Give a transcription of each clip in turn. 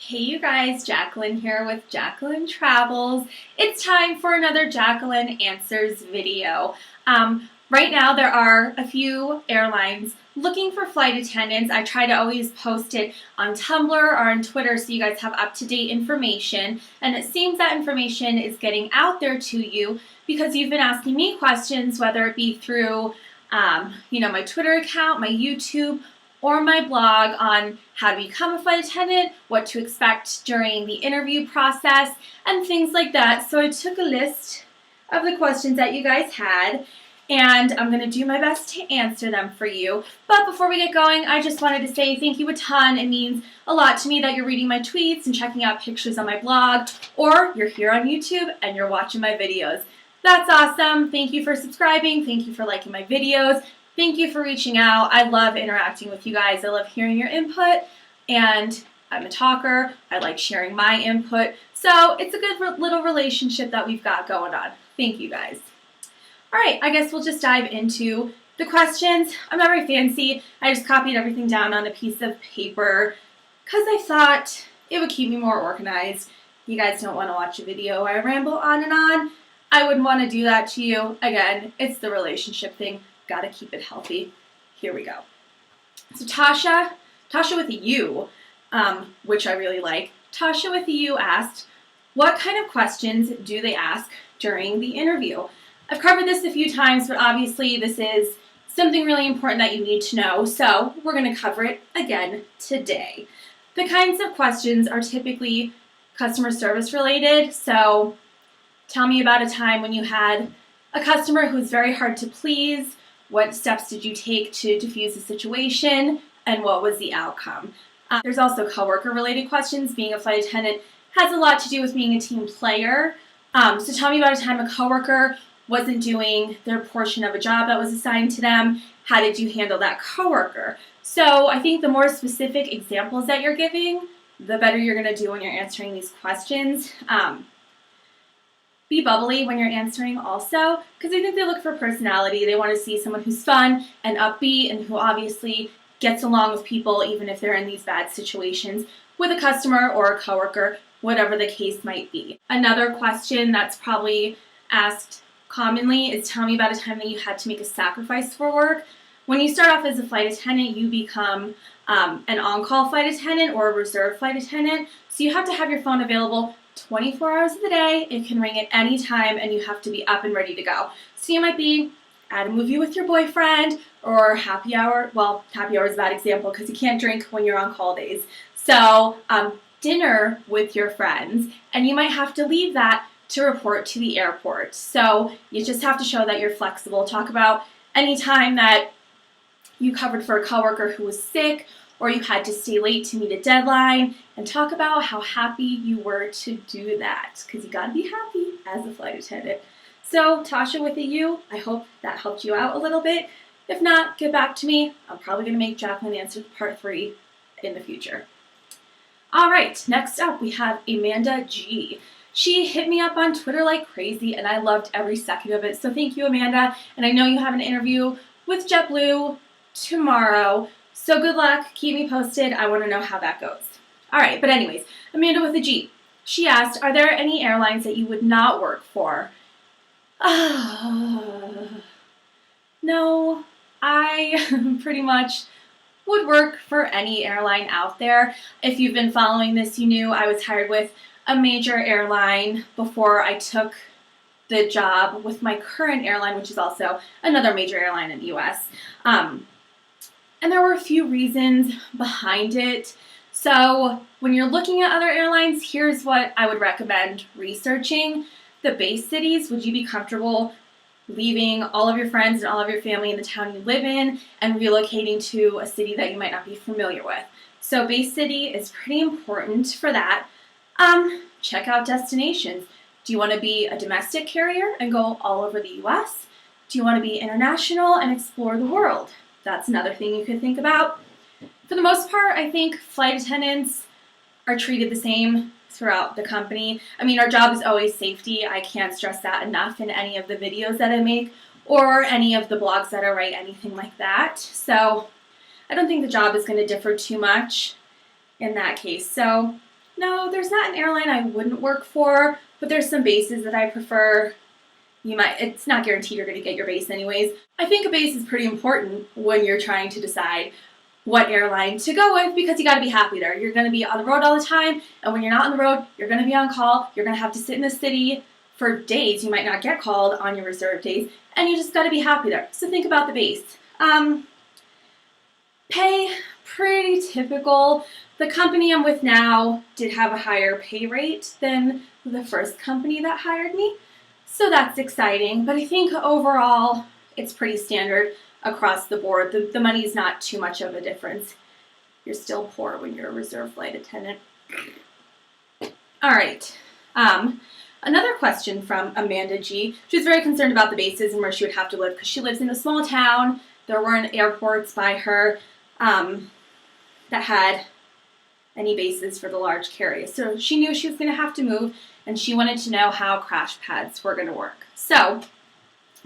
Hey you guys, Jacqueline here with Jacqueline Travels. It's time for another Jacqueline Answers video. Right now there are a few airlines looking for flight attendants. I try to always post it on Tumblr or on Twitter so you guys have up-to-date information. And it seems that information is getting out there to you because you've been asking me questions, whether it be through my Twitter account, my YouTube, or my blog on how to become a flight attendant, what to expect during the interview process, and things like that. So I took a list of the questions that you guys had, and I'm going to do my best to answer them for you. But before we get going, I just wanted to say thank you a ton. It means a lot to me that you're reading my tweets and checking out pictures on my blog, or you're here on YouTube and you're watching my videos. That's awesome. Thank you for subscribing. Thank you for liking my videos. Thank you for reaching out. I love interacting with you guys. I love hearing your input, and I'm a talker. I like sharing my input. So it's a good little relationship that we've got going on. Thank you guys. All right, I guess we'll just dive into the questions. I'm not very fancy. I just copied everything down on a piece of paper because I thought it would keep me more organized. You guys don't want to watch a video where I ramble on and on. I wouldn't want to do that to you. Again, it's the relationship thing. Gotta keep it healthy. Here we go. So Tasha with a U, which I really like. Tasha with a U asked, what kind of questions do they ask during the interview? I've covered this a few times, but obviously this is something really important that you need to know, so we're going to cover it again today. The kinds of questions are typically customer service related, so tell me about a time when you had a customer who was very hard to please. What steps did you take to diffuse the situation, and what was the outcome? There's also coworker-related questions. Being a flight attendant has a lot to do with being a team player. So tell me about a time a coworker wasn't doing their portion of a job that was assigned to them. How did you handle that coworker? So I think the more specific examples that you're giving, the better you're going to do when you're answering these questions. Be bubbly when you're answering also, because I think they look for personality. They want to see someone who's fun and upbeat and who obviously gets along with people even if they're in these bad situations with a customer or a coworker, whatever the case might be. Another question that's probably asked commonly is tell me about a time that you had to make a sacrifice for work. When you start off as a flight attendant, you become an on-call flight attendant or a reserve flight attendant, so you have to have your phone available 24 hours of the day. It can ring at any time and you have to be up and ready to go. So you might be at a movie with your boyfriend or happy hour. Well, happy hour is a bad example because you can't drink when you're on call days. So dinner with your friends, and you might have to leave that to report to the airport. So you just have to show that you're flexible. Talk about any time that you covered for a coworker who was sick, or you had to stay late to meet a deadline, and talk about how happy you were to do that, because you gotta be happy as a flight attendant. So Tasha with a U, I hope that helped you out a little bit. If not, get back to me. I'm probably gonna make Jacqueline answer part 3 in the future. All right, next up we have Amanda G. She hit me up on Twitter like crazy, and I loved every second of it. So thank you, Amanda. And I know you have an interview with JetBlue tomorrow. So good luck. Keep me posted. I want to know how that goes. All right, but anyways, Amanda with a G. She asked, are there any airlines that you would not work for? No, I pretty much would work for any airline out there. If you've been following this, you knew I was hired with a major airline before I took the job with my current airline, which is also another major airline in the U.S. And there were a few reasons behind it. So when you're looking at other airlines, here's what I would recommend researching. The base cities. Would you be comfortable leaving all of your friends and all of your family in the town you live in and relocating to a city that you might not be familiar with? So base city is pretty important for that. Check out destinations. Do you want to be a domestic carrier and go all over the U.S.? Do you want to be international and explore the world? That's another thing you could think about. For the most part, I think flight attendants are treated the same throughout the company. I mean, our job is always safety. I can't stress that enough in any of the videos that I make or any of the blogs that I write, anything like that. So I don't think the job is going to differ too much in that case. So No, there's not an airline I wouldn't work for, but there's some bases that I prefer. It's not guaranteed you're going to get your base anyways. I think a base is pretty important when you're trying to decide what airline to go with because you got to be happy there. You're going to be on the road all the time, and when you're not on the road, you're going to be on call. You're going to have to sit in the city for days. You might not get called on your reserve days, and you just got to be happy there. So think about the base. Pay, pretty typical. The company I'm with now did have a higher pay rate than the first company that hired me, so that's exciting. But I think overall, it's pretty standard across the board. The money's not too much of a difference. You're still poor when you're a reserve flight attendant. All right. Another question from Amanda G. She was very concerned about the bases and where she would have to live because she lives in a small town. There weren't airports by her that had any bases for the large carriers. So she knew she was going to have to move, and she wanted to know how crash pads were going to work. So,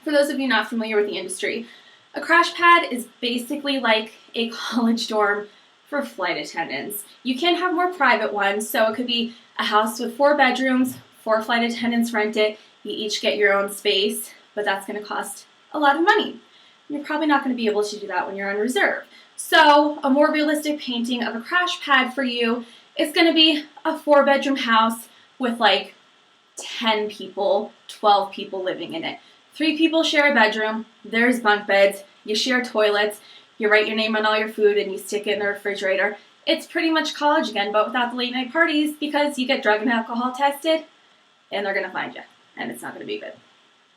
for those of you not familiar with the industry, a crash pad is basically like a college dorm for flight attendants. You can have more private ones, so it could be a house with 4 bedrooms, 4 flight attendants rent it, you each get your own space, but that's going to cost a lot of money. You're probably not going to be able to do that when you're on reserve. So a more realistic painting of a crash pad for you is going to be a 4-bedroom house with like 10 people, 12 people living in it. 3 people share a bedroom, there's bunk beds, you share toilets, you write your name on all your food and you stick it in the refrigerator. It's pretty much college again, but without the late night parties because you get drug and alcohol tested and they're going to find you and it's not going to be good.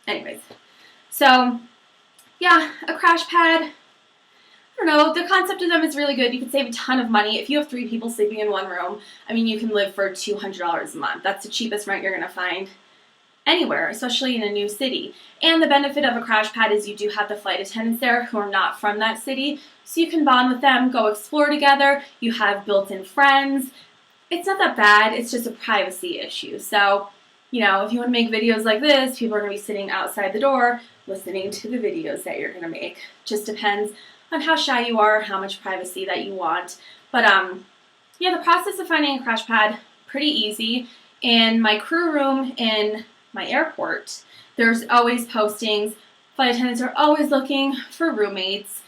Anyways, so yeah, a crash pad, I don't know, the concept of them is really good. You can save a ton of money. If you have 3 people sleeping in one room, I mean, you can live for $200 a month. That's the cheapest rent you're going to find anywhere, especially in a new city. And the benefit of a crash pad is you do have the flight attendants there who are not from that city, so you can bond with them, go explore together. You have built-in friends. It's not that bad. It's just a privacy issue. So, you know, if you want to make videos like this, people are going to be sitting outside the door listening to the videos that you're going to make. Just depends on how shy you are, how much privacy that you want. But yeah, the process of finding a crash pad, pretty easy. In my crew room in my airport, there's always postings. Flight attendants are always looking for roommates.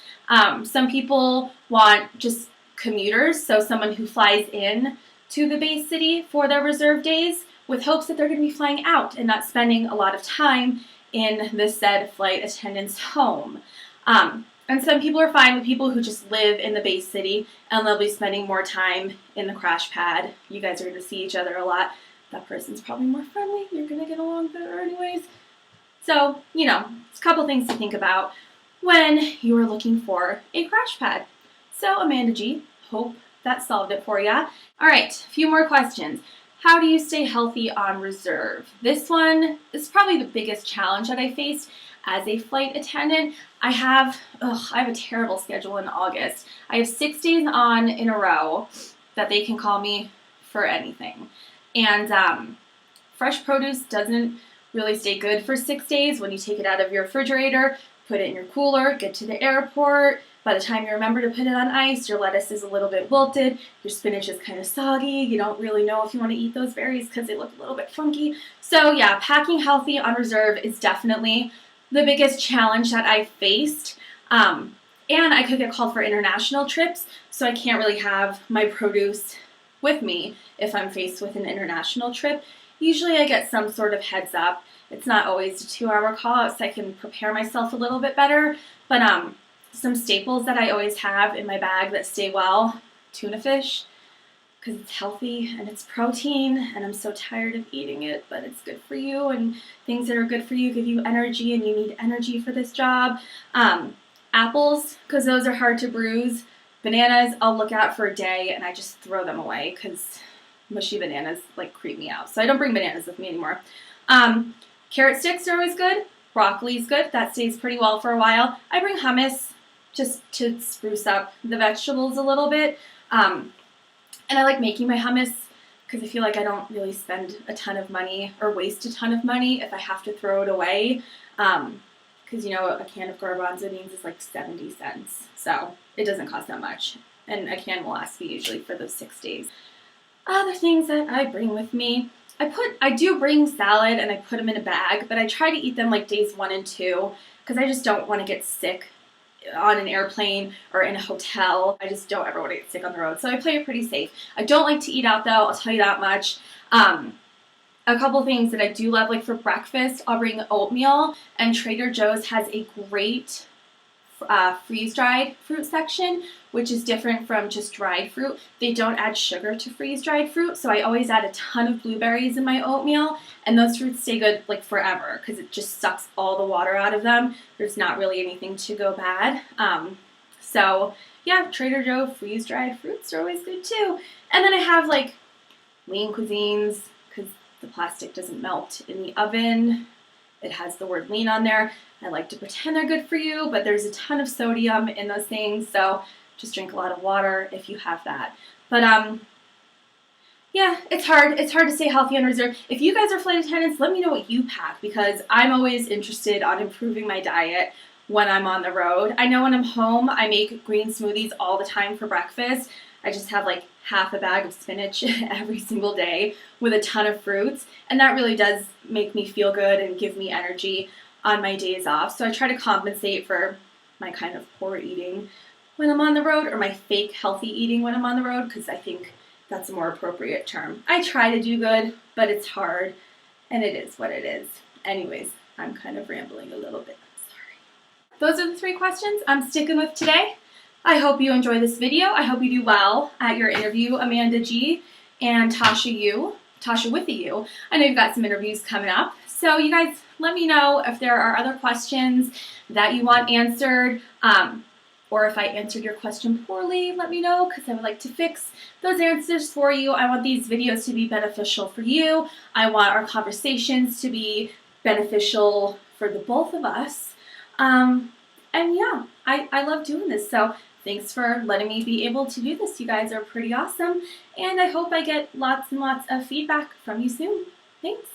Some people want just commuters, so someone who flies in to the base city for their reserve days with hopes that they're going to be flying out and not spending a lot of time in the said flight attendant's home. And some people are fine with people who just live in the base city and they'll be spending more time in the crash pad. You guys are going to see each other a lot. That person's probably more friendly. You're going to get along better anyways. So, you know, it's a couple things to think about when you are looking for a crash pad. So, Amanda G, hope that solved it for you. All right, a few more questions. How do you stay healthy on reserve? This one is probably the biggest challenge that I faced as a flight attendant. I have a terrible schedule in August. I have 6 days on in a row that they can call me for anything. And fresh produce doesn't really stay good for 6 days. When you take it out of your refrigerator, put it in your cooler, get to the airport. By the time you remember to put it on ice, your lettuce is a little bit wilted, your spinach is kind of soggy, you don't really know if you want to eat those berries because they look a little bit funky. So yeah, packing healthy on reserve is definitely the biggest challenge that I faced. And I could get called for international trips, so I can't really have my produce with me if I'm faced with an international trip. Usually I get some sort of heads up. It's not always a 2-hour call, so I can prepare myself a little bit better. But some staples that I always have in my bag that stay well, tuna fish, because it's healthy and it's protein, and I'm so tired of eating it, but it's good for you, and things that are good for you give you energy, and you need energy for this job. Apples, because those are hard to bruise. Bananas, I'll look at for a day, and I just throw them away, because mushy bananas, like, creep me out. So I don't bring bananas with me anymore. Carrot sticks are always good. Broccoli's good. That stays pretty well for a while. I bring hummus just to spruce up the vegetables a little bit. And I like making my hummus because I feel like I don't really spend a ton of money or waste a ton of money if I have to throw it away. Because, you know, a can of garbanzo beans is like 70 cents. So it doesn't cost that much. And a can will last me usually for those 6 days. Other things that I bring with me. I do bring salad and I put them in a bag, but I try to eat them like days 1 and 2 because I just don't want to get sick on an airplane or in a hotel. I just don't ever want to get sick on the road, so I play it pretty safe. I don't like to eat out though, I'll tell you that much. A couple things that I do love, like for breakfast, I'll bring oatmeal, and Trader Joe's has a great freeze-dried fruit section, which is different from just dried fruit. They don't add sugar to freeze-dried fruit, so I always add a ton of blueberries in my oatmeal, and those fruits stay good like forever because it just sucks all the water out of them. There's not really anything to go bad. So yeah, Trader Joe freeze-dried fruits are always good too. And then I have like lean cuisines because the plastic doesn't melt in the oven. It has the word lean on there. I like to pretend they're good for you, but there's a ton of sodium in those things, so just drink a lot of water if you have that. But yeah, it's hard. It's hard to stay healthy on reserve. If you guys are flight attendants, let me know what you pack because I'm always interested on improving my diet when I'm on the road. I know when I'm home, I make green smoothies all the time for breakfast. I just have like half a bag of spinach every single day with a ton of fruits, and that really does make me feel good and give me energy on my days off. So I try to compensate for my kind of poor eating when I'm on the road, or my fake healthy eating when I'm on the road, because I think that's a more appropriate term. I try to do good, but it's hard, and it is what it is. Anyways, I'm kind of rambling a little bit. Sorry. Those are the 3 questions I'm sticking with today. I hope you enjoy this video. I hope you do well at your interview, Amanda G and Tasha with a U. I know you've got some interviews coming up. So you guys let me know if there are other questions that you want answered, or if I answered your question poorly, let me know because I would like to fix those answers for you. I want these videos to be beneficial for you. I want our conversations to be beneficial for the both of us. And yeah, I love doing this. So thanks for letting me be able to do this. You guys are pretty awesome. And I hope I get lots and lots of feedback from you soon. Thanks.